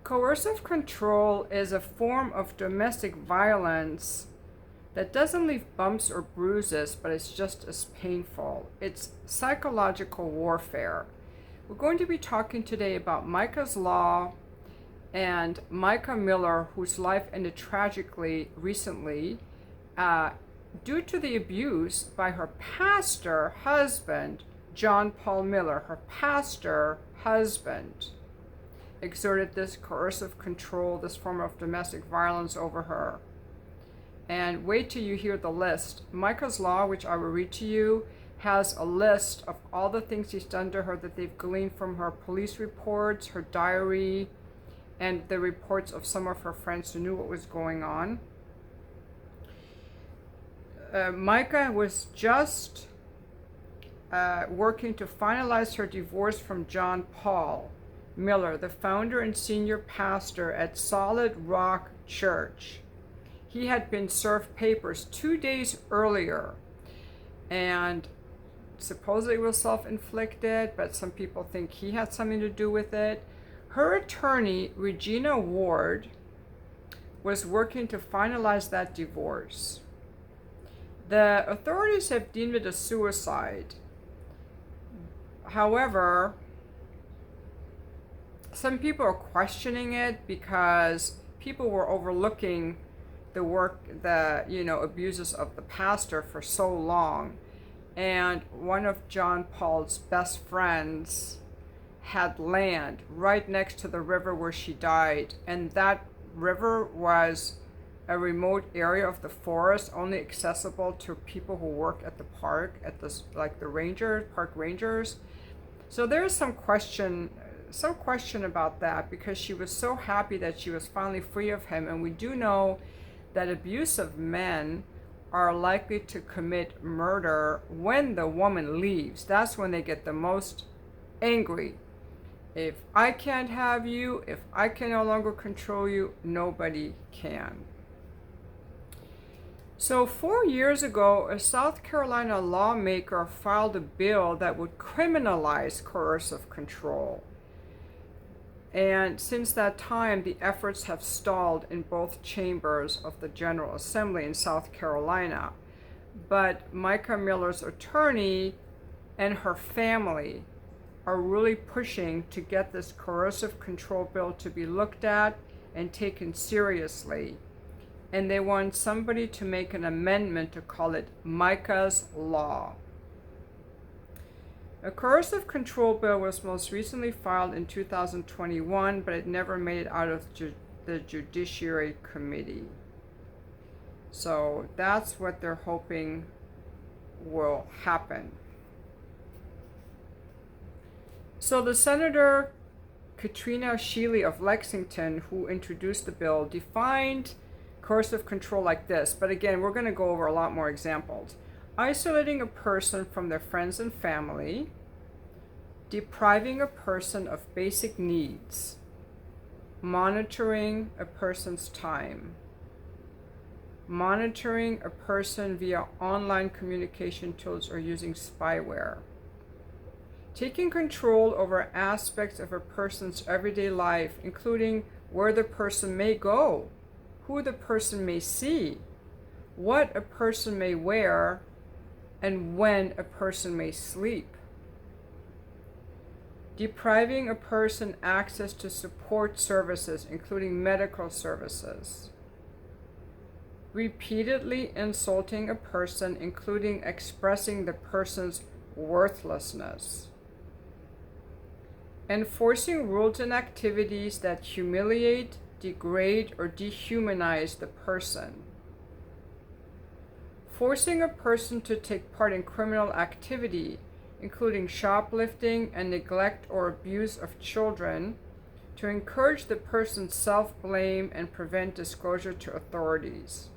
Coercive control is a form of domestic violence that doesn't leave bumps or bruises, but it's just as painful. It's psychological warfare. We're going to be talking today about Micah's Law and Micah Miller, whose life ended tragically recently due to the abuse by her pastor husband, John Paul Miller. Her pastor husband exerted this coercive control, this form of domestic violence over her. And wait till you hear the list. Micah's Law, which I will read to you, has a list of all the things he's done to her that they've gleaned from her police reports, her diary, and the reports of some of her friends who knew what was going on. Mica was just working to finalize her divorce from John Paul Miller, the founder and senior pastor at Solid Rock Church. He had been served papers 2 days earlier, and supposedly it was self-inflicted, but some people think he had something to do with it. Her attorney, Regina Ward, was working to finalize that divorce. The authorities have deemed it a suicide. However, some people are questioning it because people were overlooking the abuses of the pastor for so long. And one of John Paul's best friends had land right next to the river where she died. And that river was a remote area of the forest, only accessible to people who work at the park, like the park rangers. So there is some question about that, because she was so happy that she was finally free of him. And we do know that abusive men are likely to commit murder when the woman leaves. That's when they get the most angry. If I can't have you, if I can no longer control you, nobody can. So 4 years ago, a South Carolina lawmaker filed a bill that would criminalize coercive control. And since that time, the efforts have stalled in both chambers of the General Assembly in South Carolina. But Micah Miller's attorney and her family are really pushing to get this coercive control bill to be looked at and taken seriously. And they want somebody to make an amendment to call it Micah's Law. A coercive control bill was most recently filed in 2021, but it never made it out of the Judiciary Committee. So that's what they're hoping will happen. So the Senator Katrina Shealy of Lexington, who introduced the bill, defined coercive control like this. But again, we're going to go over a lot more examples. Isolating a person from their friends and family, depriving a person of basic needs, monitoring a person's time, monitoring a person via online communication tools or using spyware, taking control over aspects of a person's everyday life, including where the person may go, who the person may see, what a person may wear, and when a person may sleep. Depriving a person access to support services, including medical services. Repeatedly insulting a person, including expressing the person's worthlessness. Enforcing rules and activities that humiliate, degrade, or dehumanize the person. Forcing a person to take part in criminal activity, including shoplifting and neglect or abuse of children, to encourage the person's self-blame and prevent disclosure to authorities.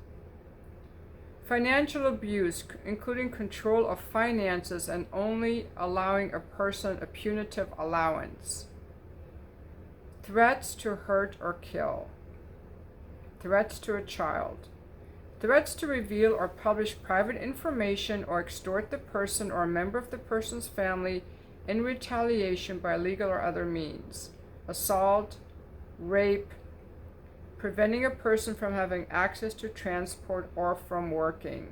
Financial abuse, including control of finances and only allowing a person a punitive allowance. Threats to hurt or kill. Threats to a child. Threats to reveal or publish private information or extort the person or a member of the person's family in retaliation by legal or other means. Assault, rape, preventing a person from having access to transport or from working.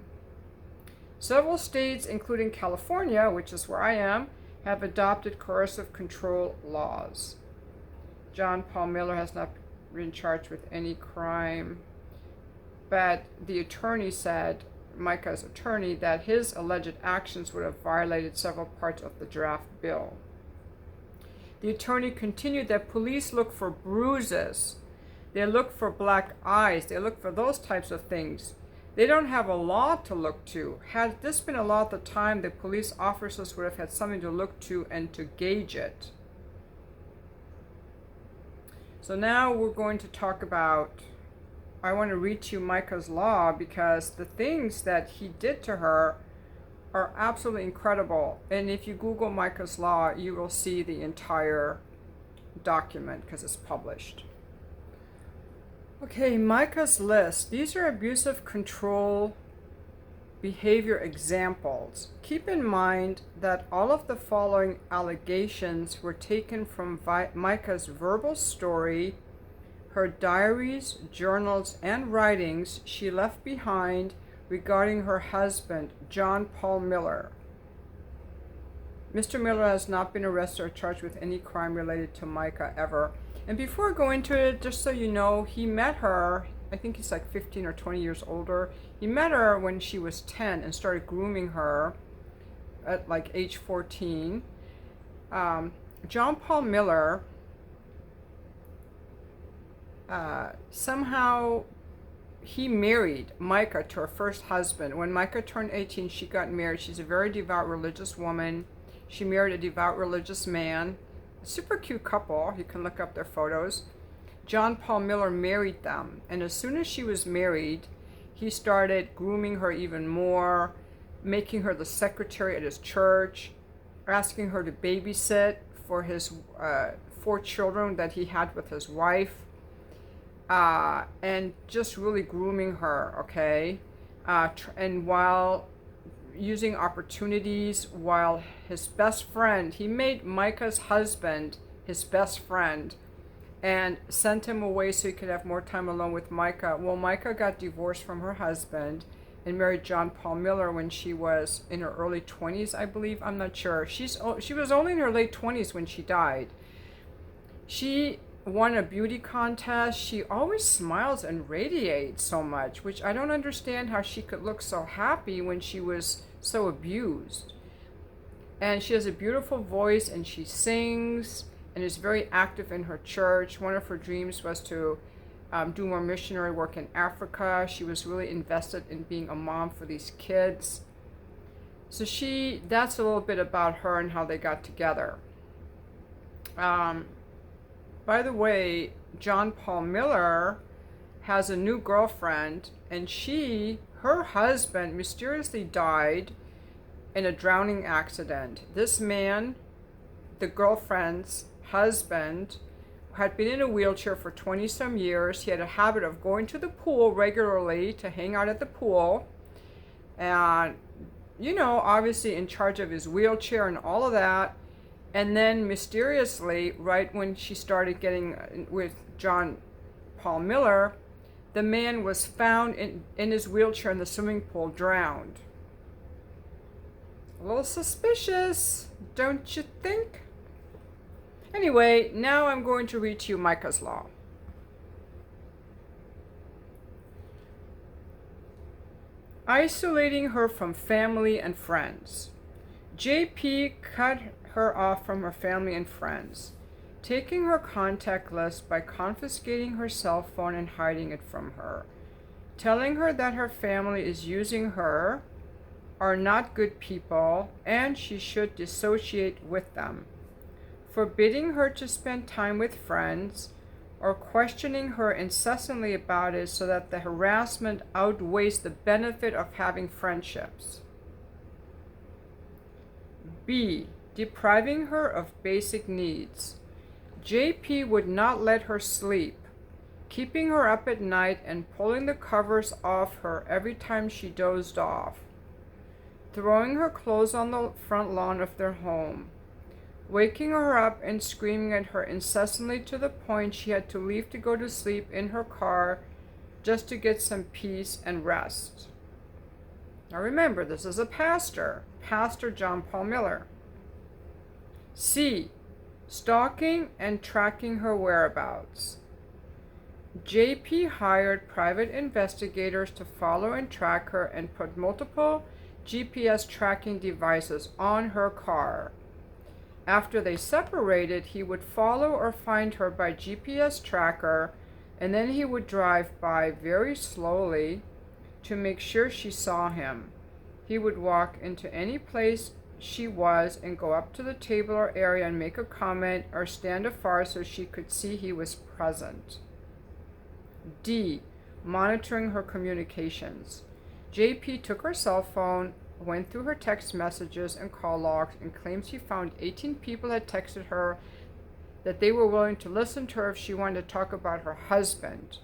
Several states, including California, which is where I am, have adopted coercive control laws. John Paul Miller has not been charged with any crime, but the attorney said, Micah's attorney, that his alleged actions would have violated several parts of the draft bill. The attorney continued that police look for bruises, they look for black eyes, they look for those types of things. They don't have a law to look to. Had this been a law at the time, the police officers would have had something to look to and to gauge it. So now we're going to talk about, I want to read to you Micah's law, because the things that he did to her are absolutely incredible. And if you Google Micah's law, you will see the entire document because it's published. Okay, Micah's list. These are abusive control behavior examples. Keep in mind that all of the following allegations were taken from Micah's verbal story, her diaries, journals, and writings she left behind regarding her husband, John Paul Miller. Mr. Miller has not been arrested or charged with any crime related to Micah ever. And before I go into it, just so you know, he met her, I think he's like 15 or 20 years older. He met her when she was 10 and started grooming her at like age 14. John Paul Miller somehow he married Micah to her first husband. When Micah turned 18, she got married. She's a very devout religious woman. She married a devout religious man. A super cute couple. You can look up their photos. John Paul Miller married them, and as soon as she was married, he started grooming her even more, making her the secretary at his church, asking her to babysit for his 4 children that he had with his wife, and just really grooming her, okay? And while using opportunities, while his best friend, he made Micah's husband his best friend and sent him away so he could have more time alone with Micah. Well, Micah got divorced from her husband and married John Paul Miller when she was in her early 20s, I believe. I'm not sure. She was only in her late 20s when she died. She won a beauty contest. She always smiles and radiates so much, which I don't understand how she could look so happy when she was so abused. And she has a beautiful voice, and she sings and is very active in her church. One of her dreams was to do more missionary work in Africa. She was really invested in being a mom for these kids. So that's a little bit about her and how they got together. By the way, John Paul Miller has a new girlfriend, and her husband mysteriously died in a drowning accident. This man, the girlfriend's husband, had been in a wheelchair for 20 some years. He had a habit of going to the pool regularly to hang out at the pool, and obviously in charge of his wheelchair and all of that. And then mysteriously, right when she started getting with John Paul Miller, the man was found in his wheelchair in the swimming pool, drowned. A little suspicious, don't you think? Anyway, now I'm going to read to you Micah's law. Isolating her from family and friends. JP cut her off from her family and friends, taking her contact list by confiscating her cell phone and hiding it from her, telling her that her family is using her, are not good people, and she should dissociate with them, forbidding her to spend time with friends, or questioning her incessantly about it so that the harassment outweighs the benefit of having friendships. B. Depriving her of basic needs. JP would not let her sleep, keeping her up at night and pulling the covers off her every time she dozed off, throwing her clothes on the front lawn of their home, waking her up and screaming at her incessantly to the point she had to leave to go to sleep in her car just to get some peace and rest. Now remember, this is a pastor, Pastor John Paul Miller. C. Stalking and tracking her whereabouts. JP hired private investigators to follow and track her and put multiple GPS tracking devices on her car. After they separated, he would follow or find her by GPS tracker, and then he would drive by very slowly to make sure she saw him. He would walk into any place she was and go up to the table or area and make a comment or stand afar so she could see he was present. D. Monitoring her communications. JP took her cell phone, went through her text messages and call logs, and claims he found 18 people had texted her that they were willing to listen to her if she wanted to talk about her husband,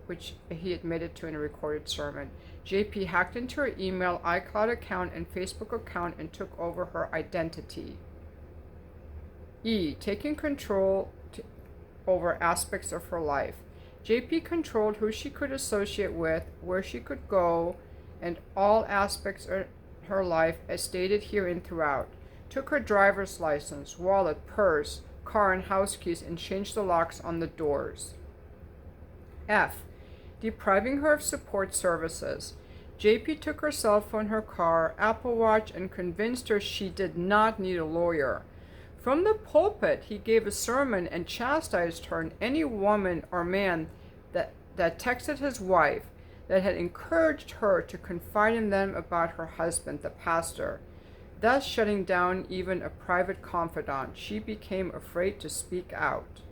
which he admitted to in a recorded sermon. JP hacked into her email, iCloud account, and Facebook account and took over her identity. E. Taking control over aspects of her life. JP controlled who she could associate with, where she could go, and all aspects of her life as stated herein throughout. Took her driver's license, wallet, purse, car, and house keys and changed the locks on the doors. F. Depriving her of support services. JP took her cell phone, her car, Apple Watch, and convinced her she did not need a lawyer. From the pulpit, he gave a sermon and chastised her and any woman or man that texted his wife that had encouraged her to confide in them about her husband, the pastor, thus shutting down even a private confidant. She became afraid to speak out.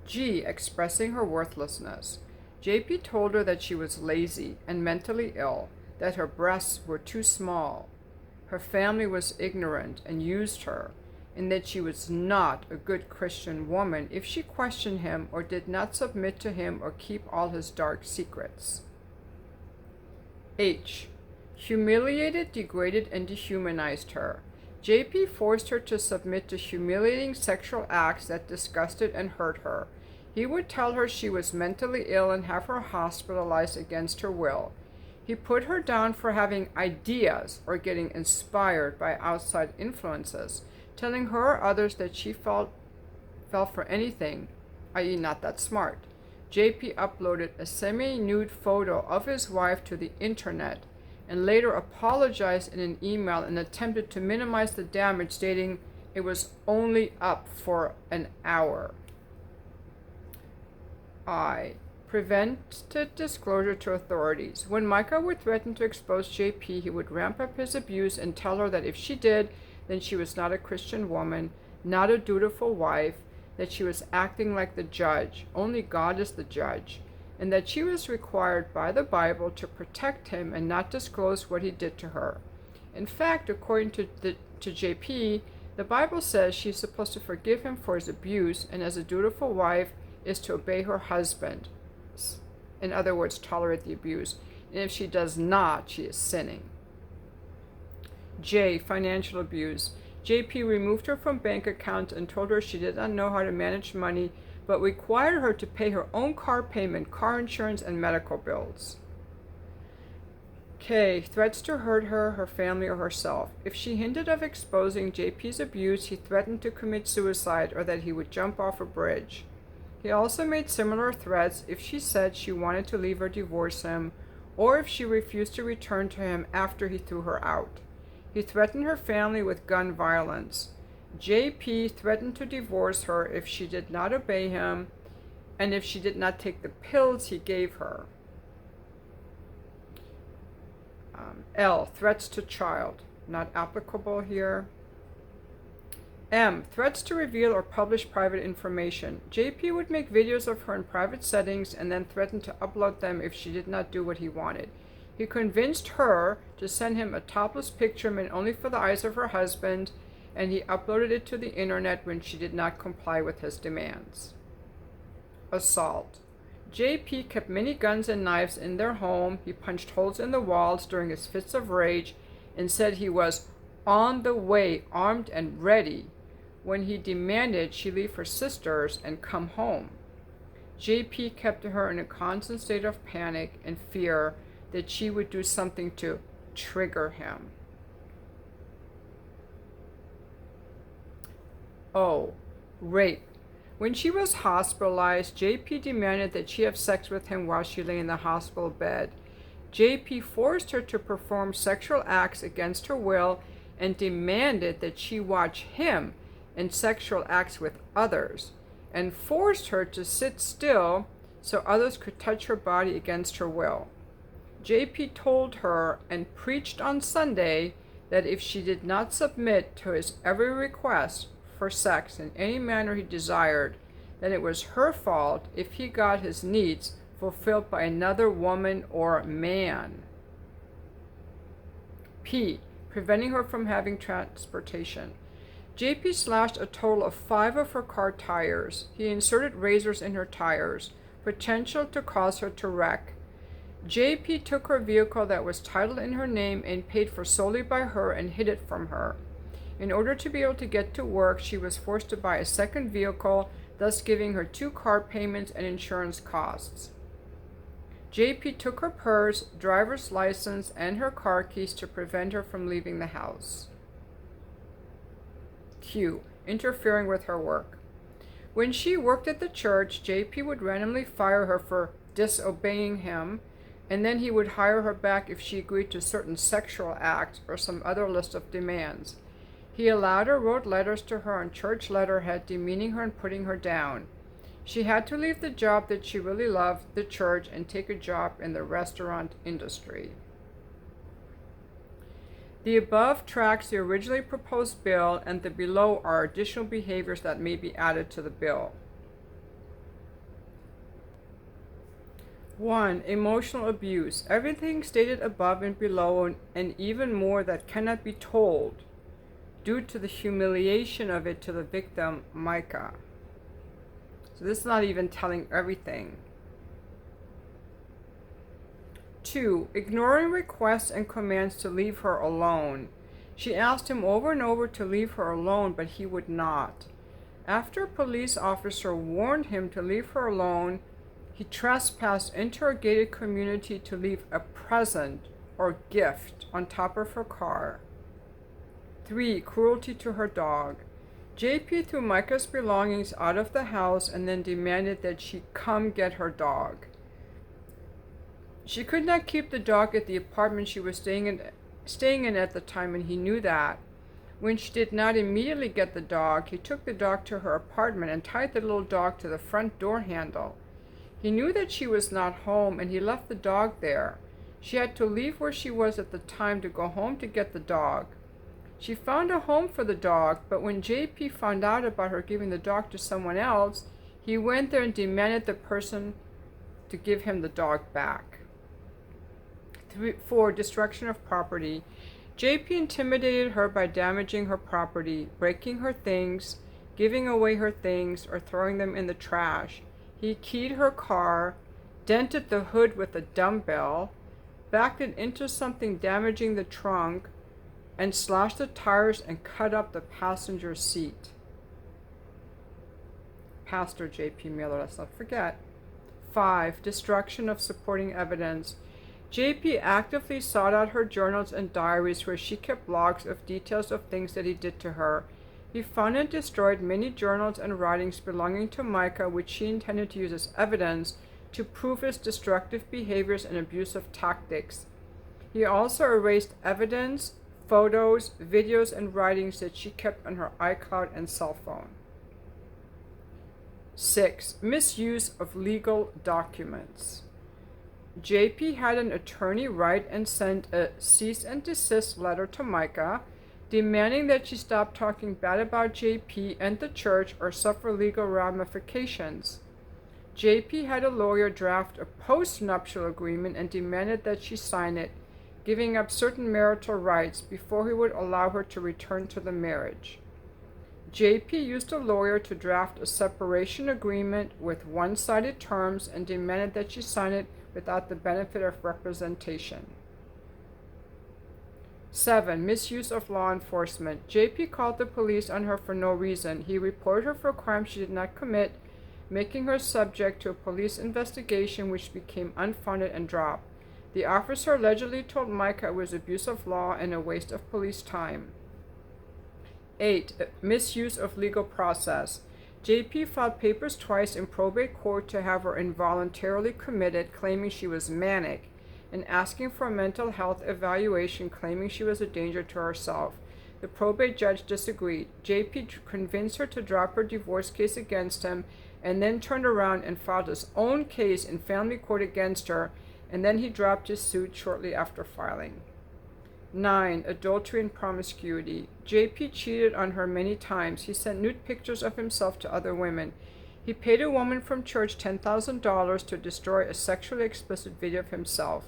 G. Expressing her worthlessness. JP told her that she was lazy and mentally ill, that her breasts were too small, her family was ignorant and used her, and that she was not a good Christian woman if she questioned him or did not submit to him or keep all his dark secrets. H. Humiliated, degraded, and dehumanized her. JP forced her to submit to humiliating sexual acts that disgusted and hurt her. He would tell her she was mentally ill and have her hospitalized against her will. He put her down for having ideas or getting inspired by outside influences, telling her or others that she fell for anything, i.e. not that smart. JP uploaded a semi-nude photo of his wife to the internet and later apologized in an email and attempted to minimize the damage, stating it was only up for an hour. I. Prevented disclosure to authorities. When Mica would threaten to expose JP, he would ramp up his abuse and tell her that if she did, then she was not a Christian woman, not a dutiful wife, that she was acting like the judge, only God is the judge, and that she was required by the Bible to protect him and not disclose what he did to her. In fact, according to JP, the Bible says she's supposed to forgive him for his abuse, and as a dutiful wife is to obey her husband. In other words, tolerate the abuse. And if she does not, she is sinning. J. Financial abuse. JP removed her from bank accounts and told her she did not know how to manage money, but required her to pay her own car payment, car insurance, and medical bills. K. Threats to hurt her, her family, or herself. If she hinted of exposing JP's abuse, he threatened to commit suicide or that he would jump off a bridge. He also made similar threats if she said she wanted to leave or divorce him, or if she refused to return to him after he threw her out. He threatened her family with gun violence. JP threatened to divorce her if she did not obey him and if she did not take the pills he gave her. L. Threats to child. Not applicable here. M. Threats to reveal or publish private information. JP would make videos of her in private settings and then threaten to upload them if she did not do what he wanted. He convinced her to send him a topless picture meant only for the eyes of her husband, and he uploaded it to the internet when she did not comply with his demands. Assault. JP kept many guns and knives in their home. He punched holes in the walls during his fits of rage and said he was on the way, armed and ready, when he demanded she leave her sisters and come home. JP kept her in a constant state of panic and fear that she would do something to trigger him. Oh, rape. When she was hospitalized, JP demanded that she have sex with him while she lay in the hospital bed. JP forced her to perform sexual acts against her will and demanded that she watch him in sexual acts with others, and forced her to sit still so others could touch her body against her will. JP told her and preached on Sunday that if she did not submit to his every request for sex in any manner he desired, then it was her fault if he got his needs fulfilled by another woman or man. P. Preventing her from having transportation. JP slashed a total of 5 of her car tires. He inserted razors in her tires, potential to cause her to wreck. JP took her vehicle that was titled in her name and paid for solely by her and hid it from her. In order to be able to get to work, she was forced to buy a second vehicle, thus giving her 2 car payments and insurance costs. JP took her purse, driver's license, and her car keys to prevent her from leaving the house. Q. Interfering with her work. When she worked at the church, JP would randomly fire her for disobeying him, and then he would hire her back if she agreed to certain sexual acts or some other list of demands. He allowed her, wrote letters to her on church letterhead, demeaning her and putting her down. She had to leave the job that she really loved, the church, and take a job in the restaurant industry. The above tracks the originally proposed bill, and the below are additional behaviors that may be added to the bill. 1. Emotional abuse. Everything stated above and below, and even more that cannot be told, due to the humiliation of it to the victim, Mica. So this is not even telling everything. 2. Ignoring requests and commands to leave her alone. She asked him over and over to leave her alone, but he would not. After a police officer warned him to leave her alone, he trespassed into her gated community to leave a present or gift on top of her car. 3. Cruelty to her dog. JP threw Mica's belongings out of the house and then demanded that she come get her dog. She could not keep the dog at the apartment she was staying in at the time, and he knew that. When she did not immediately get the dog, he took the dog to her apartment and tied the little dog to the front door handle. He knew that she was not home, and he left the dog there. She had to leave where she was at the time to go home to get the dog. She found a home for the dog, but when JP found out about her giving the dog to someone else, he went there and demanded the person to give him the dog back. 4. Destruction of property. JP intimidated her by damaging her property, breaking her things, giving away her things, or throwing them in the trash. He keyed her car, dented the hood with a dumbbell, backed it into something, damaging the trunk, and slashed the tires and cut up the passenger seat. Pastor J.P. Miller, let's not forget. 5. Destruction of supporting evidence. JP actively sought out her journals and diaries where she kept logs of details of things that he did to her. He found and destroyed many journals and writings belonging to Mica, which she intended to use as evidence to prove his destructive behaviors and abusive tactics. He also erased evidence, photos, videos, and writings that she kept on her iCloud and cell phone. 6. Misuse of legal documents. JP had an attorney write and send a cease and desist letter to Mica, demanding that she stop talking bad about JP and the church or suffer legal ramifications. JP had a lawyer draft a post-nuptial agreement and demanded that she sign it, giving up certain marital rights before he would allow her to return to the marriage. JP used a lawyer to draft a separation agreement with one-sided terms and demanded that she sign it without the benefit of representation. 7. Misuse of law enforcement. JP called the police on her for no reason. He reported her for a crime she did not commit, making her subject to a police investigation which became unfounded and dropped. The officer allegedly told Mica it was abuse of law and a waste of police time. 8. Misuse of legal process. JP filed papers twice in probate court to have her involuntarily committed, claiming she was manic, and asking for a mental health evaluation, claiming she was a danger to herself. The probate judge disagreed. JP convinced her to drop her divorce case against him, and then turned around and filed his own case in family court against her, and then he dropped his suit shortly after filing. 9. Adultery and promiscuity. JP cheated on her many times. He sent nude pictures of himself to other women. He paid a woman from church $10,000 to destroy a sexually explicit video of himself.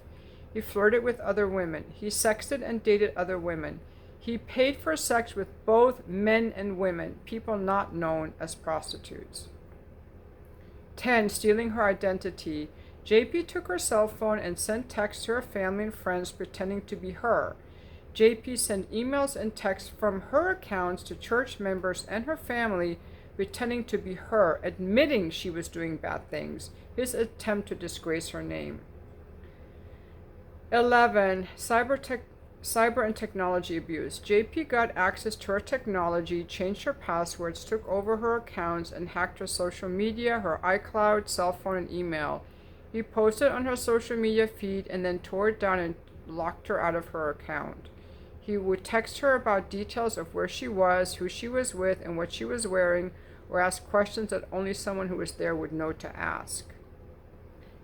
He flirted with other women. He sexted and dated other women. He paid for sex with both men and women, people not known as prostitutes. 10. Stealing her identity. JP took her cell phone and sent texts to her family and friends pretending to be her. JP sent emails and texts from her accounts to church members and her family pretending to be her, admitting she was doing bad things, his attempt to disgrace her name. 11. Cyber and technology abuse. JP got access to her technology, changed her passwords, took over her accounts, and hacked her social media, her iCloud, cell phone, and email. He posted on her social media feed and then tore it down and locked her out of her account. He would text her about details of where she was, who she was with, and what she was wearing, or ask questions that only someone who was there would know to ask.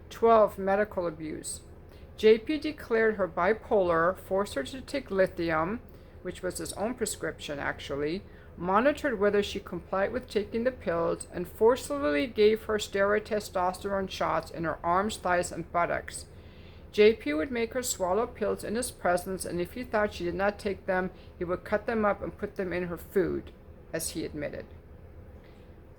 12. Medical abuse. JP declared her bipolar, forced her to take lithium, which was his own prescription actually, monitored whether she complied with taking the pills, and forcefully gave her steroid testosterone shots in her arms, thighs, and buttocks. JP would make her swallow pills in his presence, and if he thought she did not take them, he would cut them up and put them in her food, as he admitted.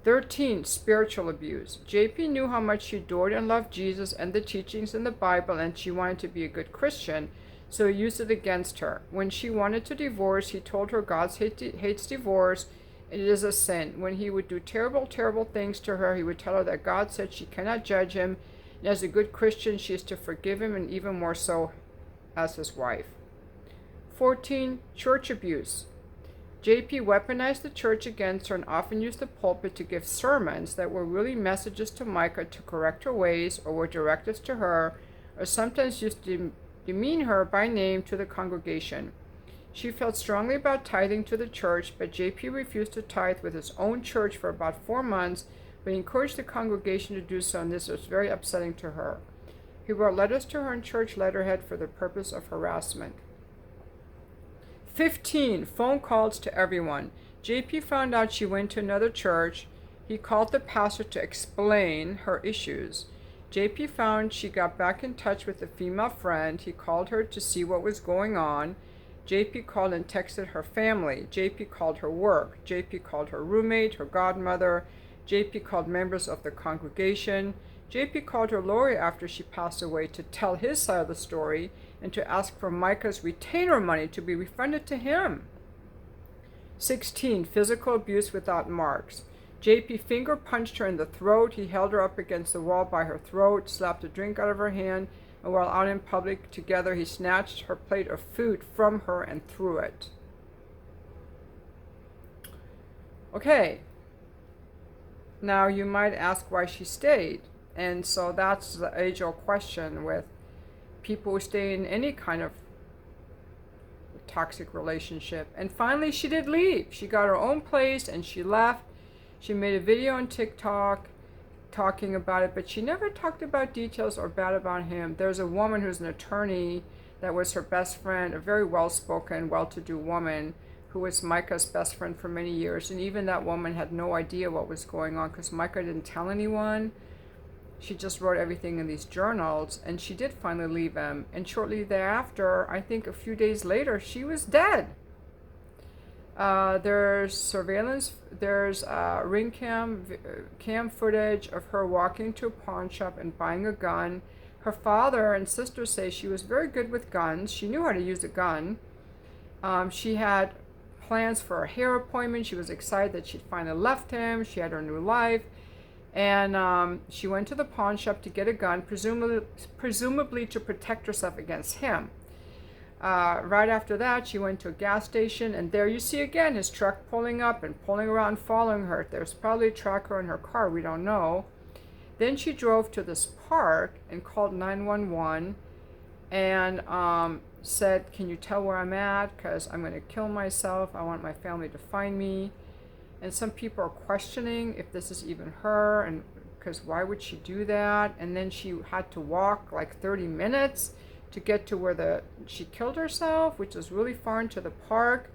13. Spiritual abuse. JP knew how much she adored and loved Jesus and the teachings in the Bible, and she wanted to be a good Christian, so he used it against her. When she wanted to divorce, he told her God hates divorce, and it is a sin. When he would do terrible, terrible things to her, he would tell her that God said she cannot judge him, and as a good Christian, she is to forgive him, and even more so as his wife. 14. Church abuse. JP weaponized the church against her and often used the pulpit to give sermons that were really messages to Mica to correct her ways, or were directives to her, or sometimes used to demean her by name to the congregation. She felt strongly about tithing to the church, but JP refused to tithe with his own church for about 4 months, but he encouraged the congregation to do so, and this was very upsetting to her. He wrote letters to her in church letterhead for the purpose of harassment. 15. Phone calls to everyone. JP found out she went to another church. He called the pastor to explain her issues. JP found she got back in touch with a female friend. He called her to see what was going on. JP called and texted her family. JP called her work. JP called her roommate, her godmother. JP called members of the congregation. JP called her lawyer after she passed away to tell his side of the story and to ask for Mica's retainer money to be refunded to him. 16. Physical abuse without marks. JP finger punched her in the throat. He held her up against the wall by her throat, slapped a drink out of her hand, and while out in public together, he snatched her plate of food from her and threw it. Okay. Now you might ask why she stayed. And so that's the age-old question with people who stay in any kind of toxic relationship. And finally, she did leave. She got her own place and she left. She made a video on TikTok talking about it, but she never talked about details or bad about him. There's a woman who's an attorney that was her best friend, a very well-spoken, well-to-do woman who was Mica's best friend for many years. And even that woman had no idea what was going on because Mica didn't tell anyone. She just wrote everything in these journals, and she did finally leave him. And shortly thereafter, I think a few days later, she was dead. There's surveillance, there's ring cam footage of her walking to a pawn shop and buying a gun. Her father and sister say she was very good with guns. She knew how to use a gun. She had plans for a hair appointment. She was excited that she'd finally left him. She had her new life. And she went to the pawn shop to get a gun, presumably to protect herself against him. Right after that, she went to a gas station, and there you see again his truck pulling up and pulling around, following her. There's probably a tracker in her car, we don't know. Then she drove to this park and called 911 and said, "Can you tell where I'm at? Because I'm going to kill myself. I want my family to find me." And some people are questioning if this is even her, and because why would she do that? And then she had to walk like 30 minutes to get to where she killed herself, which is really far into the park.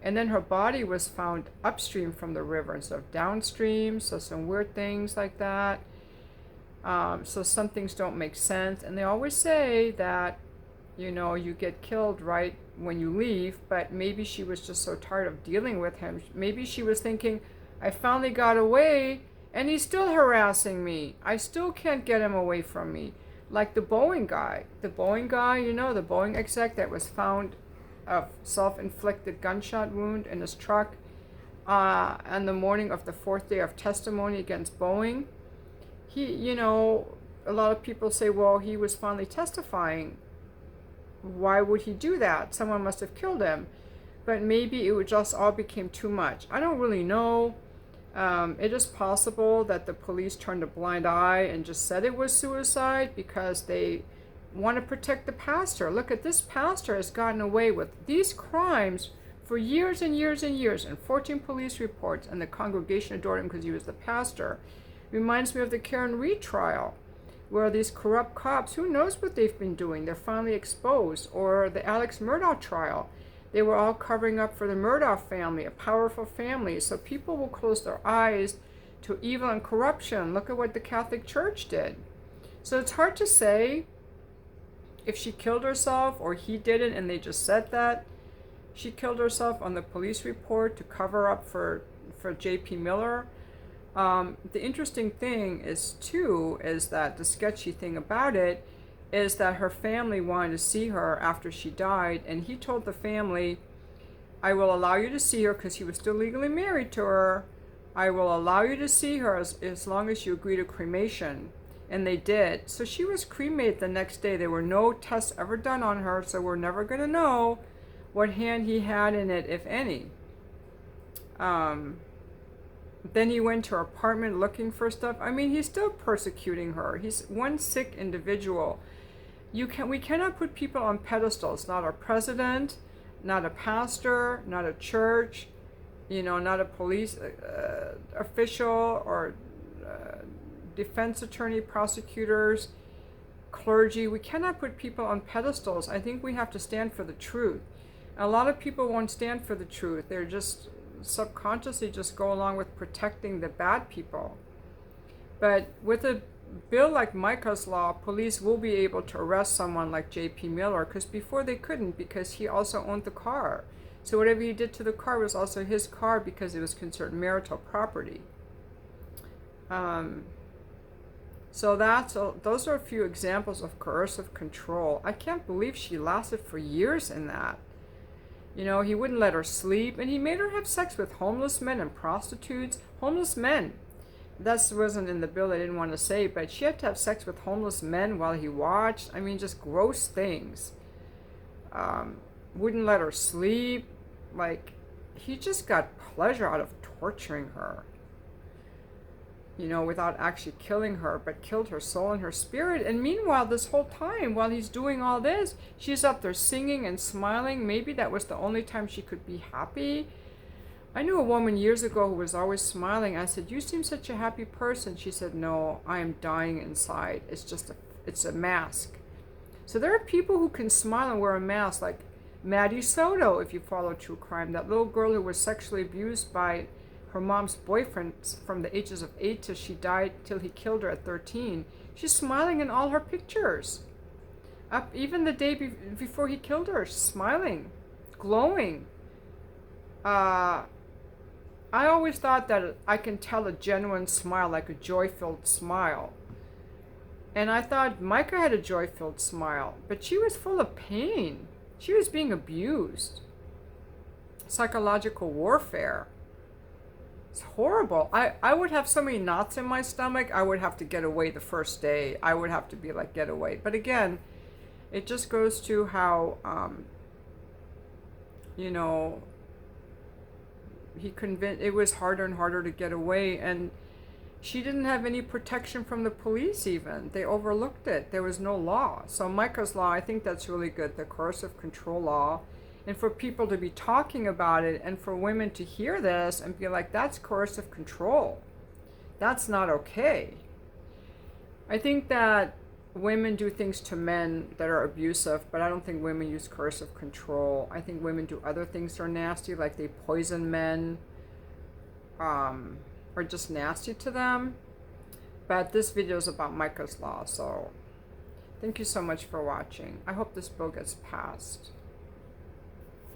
And then her body was found upstream from the river instead of downstream. So some weird things like that. So some things don't make sense. And they always say that, you get killed right when you leave, but maybe she was just so tired of dealing with him. Maybe she was thinking, I finally got away and he's still harassing me. I still can't get him away from me. Like the Boeing guy. The Boeing exec that was found a self-inflicted gunshot wound in his truck on the morning of the 4th day of testimony against Boeing. He, a lot of people say, well, he was finally testifying. Why would he do that? Someone must have killed him. But maybe it just all became too much. I don't really know. It is possible that the police turned a blind eye and just said it was suicide because they want to protect the pastor. Look at this pastor has gotten away with these crimes for years and years and years, and 14 police reports, and the congregation adored him because he was the pastor. Reminds me of the Karen Reed trial, where these corrupt cops, who knows what they've been doing, they're finally exposed, or the Alex Murdaugh trial. They were all covering up for the Murdaugh family, a powerful family. So people will close their eyes to evil and corruption. Look at what the Catholic Church did. So it's hard to say if she killed herself or he did it and they just said that. She killed herself on the police report to cover up for J.P. Miller. The interesting thing is that the sketchy thing about it is that her family wanted to see her after she died, and he told the family, I will allow you to see her, because he was still legally married to her. I will allow you to see her as long as you agree to cremation. And they did. So she was cremated the next day. There were no tests ever done on her, so we're never going to know what hand he had in it, if any. Then he went to her apartment looking for stuff. I mean, he's still persecuting her. He's one sick individual. We cannot put people on pedestals. Not a president, not a pastor, not a church, not a police official or defense attorney, prosecutors, clergy. We cannot put people on pedestals. I think we have to stand for the truth. A lot of people won't stand for the truth. They're just subconsciously just go along with protecting the bad people. But with a bill like Micah's law, police will be able to arrest someone like J.P. Miller, because before they couldn't, because he also owned the car. So whatever he did to the car was also his car because it was considered marital property. So those are a few examples of coercive control. I can't believe she lasted for years in that. He wouldn't let her sleep, and he made her have sex with homeless men and prostitutes. Homeless men. That wasn't in the bill, I didn't want to say, but she had to have sex with homeless men while he watched. I mean, just gross things. Wouldn't let her sleep. Like, he just got pleasure out of torturing her. Without actually killing her, but killed her soul and her spirit. And meanwhile, this whole time, while he's doing all this, she's up there singing and smiling. Maybe that was the only time she could be happy. I knew a woman years ago who was always smiling. I said, you seem such a happy person. She said, no, I am dying inside. It's a mask. So there are people who can smile and wear a mask, like Maddie Soto, if you follow true crime, that little girl who was sexually abused by her mom's boyfriend from the ages of 8 till she died, till he killed her at 13. She's smiling in all her pictures. Up even the day before he killed her, smiling, glowing. I always thought that I can tell a genuine smile, like a joy-filled smile. And I thought Micah had a joy-filled smile, but she was full of pain. She was being abused. psychological warfare. It's horrible. I would have so many knots in my stomach, I would have to get away the first day. I would have to be like, get away. But again, it just goes to how, you know, it was harder and harder to get away. And she didn't have any protection from the police even. They overlooked it. There was no law. So Micah's law, I think that's really good, the coercive control law. And for people to be talking about it, and for women to hear this and be like, that's coercive control. That's not okay. I think that women do things to men that are abusive, but I don't think women use coercive control. I think women do other things that are nasty, like they poison men, or just nasty to them. But this video is about Micah's law, so thank you so much for watching. I hope this bill gets passed.